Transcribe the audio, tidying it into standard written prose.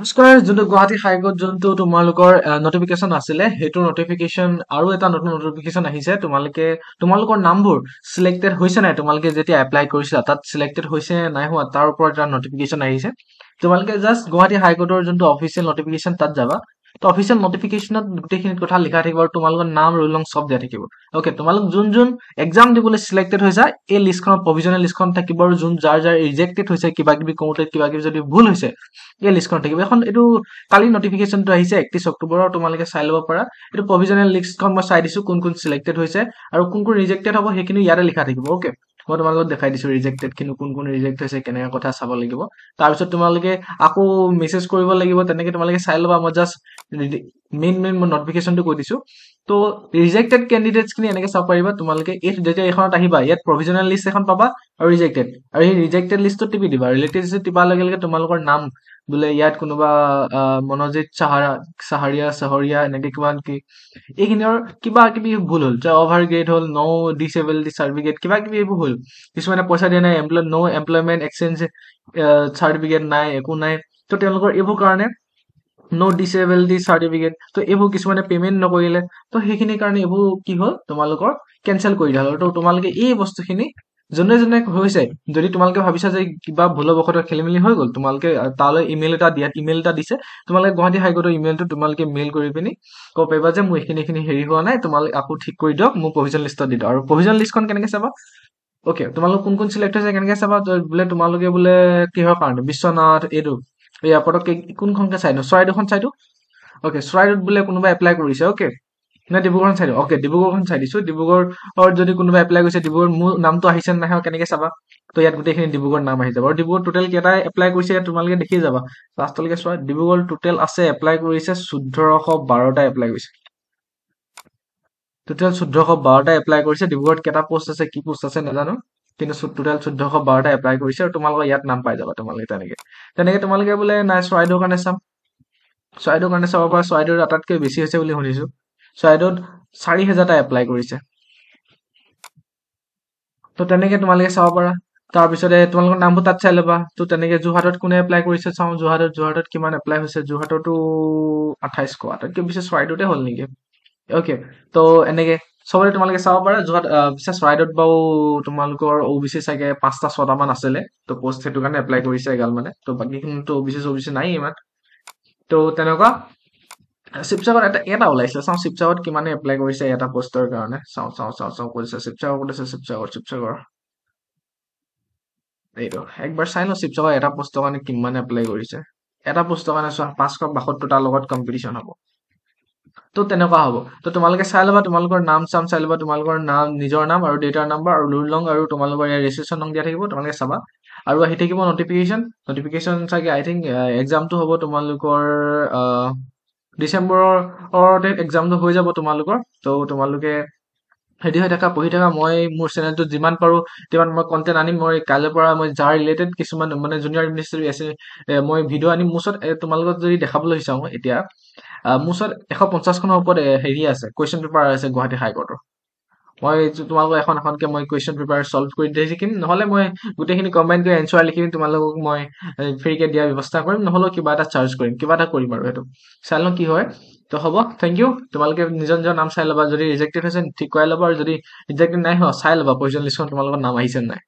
নমস্কাৰ যোনটো গুৱাহাটী হাইকোৰ্ট যোনটো তোমালোকৰ নটিফিকেশন আছিলে সেইটো নটিফিকেশন আৰু এটা নতুন নটিফিকেশন আহিছে তোমালোকৰ নামবোৰ সিলেক্টেড হৈছে নাই তোমালোকে যেতিয়া এপ্লাই কৰিছিলা তাত সিলেক্টেড হৈছে নাই হোৱা তাৰ ওপৰত এটা নটিফিকেশন আহিছে তোমালোকে জাস্ট গুৱাহাটী হাইকোৰ্টৰ যোনটো অফিচিয়েল নটিফিকেশন তাত যাবা তো অফিচিয়েল নটিফিকেশনত গোটেইখিনি কথা লিখা থাকিব আৰু তোমালোকৰ নাম ৰোল নং সব দিয়া থাকিব ওকে তোমালোক যোন এক্সাম দিবলৈ সিলেক্টেড হৈছে এই লিষ্টখনত প্ৰভিজনেল লিষ্টখন থাকিব আৰু যাৰ ৰিজেক্টেড হৈছে কিবা কিবি কৰোঁতে কিবা কিবি যদি ভুল হৈছে এই লিষ্টখন থাকিব এখন এইটো কালি নটিফিকেশনটো আহিছে 31 অক্টোবৰৰ তোমালোকে চাই ল'ব পাৰা এইটো প্ৰভিজনেল লিষ্টখন মই চাই দিছো কোন কোন সিলেক্টেড হৈছে আৰু কোন কোন ৰিজেক্টেড হ'ব সেইখিনি ইয়াতে লিখা থাকিব ওকে মই তোমালোকক দেখাই দিছো ৰিজেক্টেড কিন্তু কোন কোন ৰিজেক্ট হৈছে কেনেকা কথা চাব লাগিব তাৰপিছত তোমালোকে আকৌ মেছেজ কৰিব লাগিব তেনেকে তোমালোকে চাই ল'বা মই জাস্ট মেইন নটিফিকেশনটো কৈ দিছো তো ৰিজেক্টেড ক্যান্ডিডেটস খিনি এনেকে চাব পাৰিবা তোমালোকে এই যেতিয়া এখনত আহিবা ইয়াত প্ৰভিজনেল লিষ্ট এখন পাবা আৰু ৰিজেক্টেড আৰু এই ৰিজেক্টেড লিষ্টত টিপি দিবা ৰিলেটেড লিষ্ট টিপাৰ লগে লগে তোমালোকৰ নাম বোলে ইয়াত কোনোবা মনোজিত চাহাৰিয়া এনেকে কিবা কি এইখিনিৰ কিবা কিবি ভুল হ'ল যে অভাৰ গ্ৰেড হ'ল নো ডিসেবিলিটি সাৰ্টিফিকেট কিবা কিবি এইবোৰ হ'ল কিছুমানে পইচা দিয়া নাই নো এমপ্লয়মেন্ট এক্সচেঞ্জ সাৰ্টিফিকেট নাই একো নাই তো তেওঁলোকৰ এইবোৰ কাৰণে নো ডিসেবিলিটি সাৰ্টিফিকেট তো এইবোৰ কিছুমানে পেমেন্ট নকৰিলে তো সেইখিনি কাৰণে এইবোৰ কি হ'ল তোমালোকৰ কেনসেল কৰি দিয়া হ'ল তো তোমালোকে এই বস্তুখিনি যোনে হৈছে যদি তোমালোকে ভাবিছা যে কিবা ভুলবশত খেলিমেলি হৈ গ'ল তোমালোকে তালৈ ইমেইল এটা দিছে তোমালোকে গুৱাহাটী হাইকোৰ্টৰ ইমেইলটো তোমালোকে মেইল কৰি পিনি ক'ব পাৰিবা যে মোৰ এইখিনি হেৰি হোৱা নাই তোমালোকে আকৌ ঠিক কৰি দিয়ক মোৰ প্ৰভিজন লিষ্টত দি দিয়ক আৰু প্ৰভিজন লিষ্টখন কেনেকে চাবা ওকে তোমালোক কোন সিলেক্ট হৈছে কেনেকে চাবা বোলে তোমালোকে বোলে কিহৰ কাৰণে বিশ্বনাথ এইটো এই পটককে কোনখনকে চাইনো চৰাইদেউখন চাইটো ওকে চৰাইদেউত বোলে কোনোবা এপ্লাই কৰিছে ওকে না ডিব্ৰুগড়খন চাই দিওঁ ওকে ডিব্ৰুগড়খন চাই দিছো ডিব্ৰুগড়ৰ যদি কোনোবা এপ্লাই কৰিছে ডিব্ৰুগড় মোৰ নামটো আহিছে নাহে কেনেকে চাবা তো ইয়াত গোটেইখিনি ডিব্ৰুগড় নাম আহি যাব আৰু ডিব্ৰুগড় টোটেল কেইটা এপ্লাই কৰিছে তোমালোকে দেখি যাবা লাষ্টলৈকে চোৱা ডিব্ৰুগড় টোটেল আছে এপ্লাই কৰিছে 1412টা এপ্লাই কৰিছে টোটেল 1412টা এপ্লাই কৰিছে ডিব্ৰুগড়ত কেইটা পোষ্ট আছে কি পোষ্ট আছে নাজানো কিন্তু টোটেল 1412টা এপ্লাই কৰিছে আৰু তোমালোকৰ ইয়াত নাম পাই যাবা তোমালোকে তেনেকে তোমালোকে বোলে নাই চৰাইদেউৰ কাৰণে চাব পৰা চৰাইদেউৰ আটাইতকৈ বেছি হৈছে বুলি শুনিছো চৰাইদেউত 4000টা এপ্লাই কৰিছে তো তেনেকে তোমালোকে চাব পাৰা তাৰপিছতে তোমালোকৰ নামবোৰ তাত চাই ল'বা তো তেনেকে যোৰহাটত কোনে এপ্লাই কৰিছে চাওঁ যোৰহাটত কিমান এপ্লাই হৈছে যোৰহাটতো 2800 আটাইতকৈ বেছি চৰাইদেউতে হ'ল নেকি ওকে তো এনেকে সবৰে তোমালোকে চাব পাৰা যোৰহাট পিছে চৰাইদেউত বাৰু তোমালোকৰ OBC চাগে 5টা 6টা মান আছিলে তো পোষ্ট সেইটো কাৰণে এপ্লাই কৰিছে এগাল মানে তো বাকীখিনিতো OBC নাই ইমান তো তেনেকুৱা শিৱসাগৰত এটা ওলাইছিলে চাওঁ শিৱসাগৰত কিমানে এপ্লাই কৰিছে এটা পোষ্টৰ কাৰণে চাওঁ কৰিছে শিৱসাগৰ এইটো একবাৰ চাই লওঁ শিৱসাগৰ এটা পোষ্টৰ কাৰণে কিমান এপ্লাই কৰিছে এটা পোষ্টৰ কাৰণে চোৱা 572টাৰ লগত কম্পিটিশ্যন হ'ব তো তেনেকুৱা হ'ব তো তোমালোকে চাই ল'বা তোমালোকৰ নাম চাই ল'বা তোমালোকৰ নাম নিজৰ নাম আৰু ডেটাৰ নাম্বাৰ আৰু ৰোল নং আৰু তোমালোকৰ ইয়াৰ ৰেজিষ্ট্ৰেশ্যন নং দিয়া থাকিব তোমালোকে চাবা আৰু আহি থাকিব নটিফিকেশ্যন চাগে আই থিংক এক্সামটো হ'ব তোমালোকৰ ডিচেম্বৰৰ এক্সামটো হৈ যাব তোমালোকৰ তো তোমালোকে ৰেডি হৈ থাকা পঢ়ি থাকা মই মোৰ চেনেলটোত যিমান পাৰো তিমান মই কন্টেন্ট আনিম মই কাইলৈৰ পৰা মই যাৰ ৰিলেটেড কিছুমান মানে জুনিয়ৰ এডমিনিষ্ট্ৰেটিভ আছে মই ভিডিঅ' আনিম মোৰ ওচৰত তোমালোকক যদি দেখাবলৈ চাওঁ এতিয়া মোৰ ওচৰত 150খনৰ ওপৰত হেৰি আছে কুৱেশ্যন পেপাৰ আছে গুৱাহাটী হাইকোৰ্টৰ মই তোমালোকক এখনকে মই কুৱেশ্যন পেপাৰ সলভ কৰি দি থাকিম নহলে মই গোটেইখিনি কম্বাইন কৰি এনচাৰ লিখিম তোমালোকক মই ফ্ৰীকে দিয়াৰ ব্যৱস্থা কৰিম নহলে কিবা এটা চাৰ্জ কৰিম কিবা এটা কৰিম আৰু সেইটো চাই লওঁ কি হয় তো হ'ব থেংক ইউ তোমালোকে নিজৰ নাম চাই ল'বা যদি ৰিজেক্টেড হৈছে ঠিক কৰাই ল'বা আৰু যদি ৰিজেক্টেড নাই হোৱা চাই ল'বা প্ৰয়োজন লিষ্টখন তোমালোকৰ নাম আহিছে নাই